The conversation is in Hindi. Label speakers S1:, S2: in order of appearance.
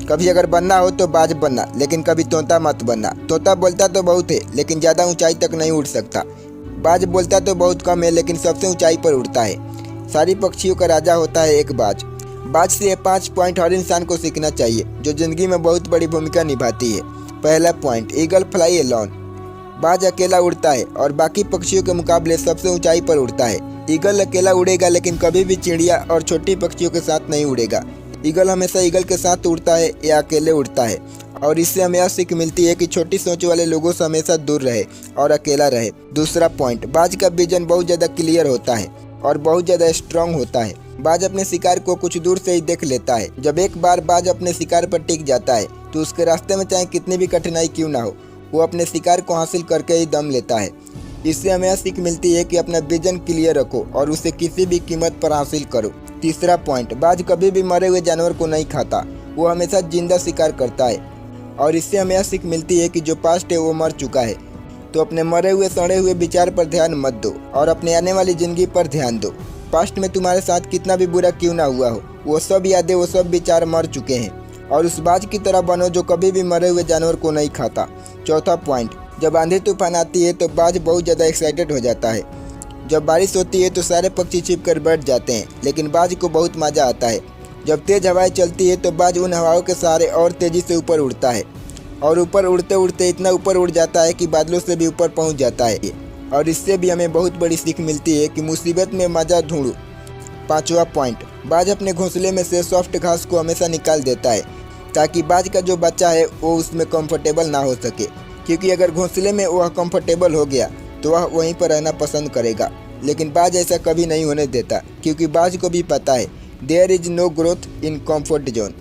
S1: कभी अगर बनना हो तो बाज बनना, लेकिन कभी तोता मत बनना। तोता बोलता तो बहुत है लेकिन ज़्यादा ऊंचाई तक नहीं उड़ सकता। बाज बोलता तो बहुत कम है लेकिन सबसे ऊंचाई पर उड़ता है। सारी पक्षियों का राजा होता है एक बाज। बाज से ये 5 पॉइंट हर इंसान को सीखना चाहिए जो ज़िंदगी में बहुत बड़ी भूमिका निभाती है। पहला पॉइंट, ईगल फ्लाई एलोन। बाज अकेला उड़ता है और बाकी पक्षियों के मुकाबले सबसे ऊंचाई पर उड़ता है। ईगल अकेला उड़ेगा लेकिन कभी भी चिड़िया और छोटी पक्षियों के साथ नहीं उड़ेगा। ईगल हमेशा ईगल के साथ उड़ता है या अकेले उड़ता है, और इससे हमें यह सीख मिलती है कि छोटी सोच वाले लोगों से हमेशा दूर रहे और अकेला रहे। दूसरा पॉइंट, बाज का विजन बहुत ज़्यादा क्लियर होता है और बहुत ज़्यादा स्ट्रांग होता है। बाज अपने शिकार को कुछ दूर से ही देख लेता है। जब एक बार बाज अपने शिकार पर टिक जाता है तो उसके रास्ते में चाहे कितनी भी कठिनाई क्यों ना हो, वो अपने शिकार को हासिल करके ही दम लेता है। इससे हमें यह सीख मिलती है कि अपना विजन क्लियर रखो और उसे किसी भी कीमत पर हासिल करो। तीसरा पॉइंट, बाज कभी भी मरे हुए जानवर को नहीं खाता, वो हमेशा जिंदा शिकार करता है। और इससे हमें यह सीख मिलती है कि जो पास्ट है वो मर चुका है, तो अपने मरे हुए सड़े हुए विचार पर ध्यान मत दो और अपने आने वाली ज़िंदगी पर ध्यान दो। पास्ट में तुम्हारे साथ कितना भी बुरा क्यों ना हुआ हो, वो सब यादें, वो सब विचार मर चुके हैं। और उस बाज की तरह बनो जो कभी भी मरे हुए जानवर को नहीं खाता। चौथा पॉइंट, जब आंधी तूफान आती है तो बाज बहुत ज़्यादा एक्साइटेड हो जाता है। जब बारिश होती है तो सारे पक्षी छिप कर बैठ जाते हैं, लेकिन बाज को बहुत मज़ा आता है। जब तेज़ हवाएं चलती है तो बाज उन हवाओं के सहारे और तेज़ी से ऊपर उड़ता है, और ऊपर उड़ते उड़ते इतना ऊपर उड़ जाता है कि बादलों से भी ऊपर पहुंच जाता है। और इससे भी हमें बहुत बड़ी सीख मिलती है कि मुसीबत में मज़ा ढूंढो। पांचवा पॉइंट, बाज अपने घोंसले में से सॉफ्ट घास को हमेशा निकाल देता है ताकि बाज का जो बच्चा है वो उसमें कंफर्टेबल ना हो सके, क्योंकि अगर घोंसले में वह कंफर्टेबल हो गया तो वह वहीं पर रहना पसंद करेगा। लेकिन बाज ऐसा कभी नहीं होने देता, क्योंकि बाज को भी पता है there is no growth in comfort zone.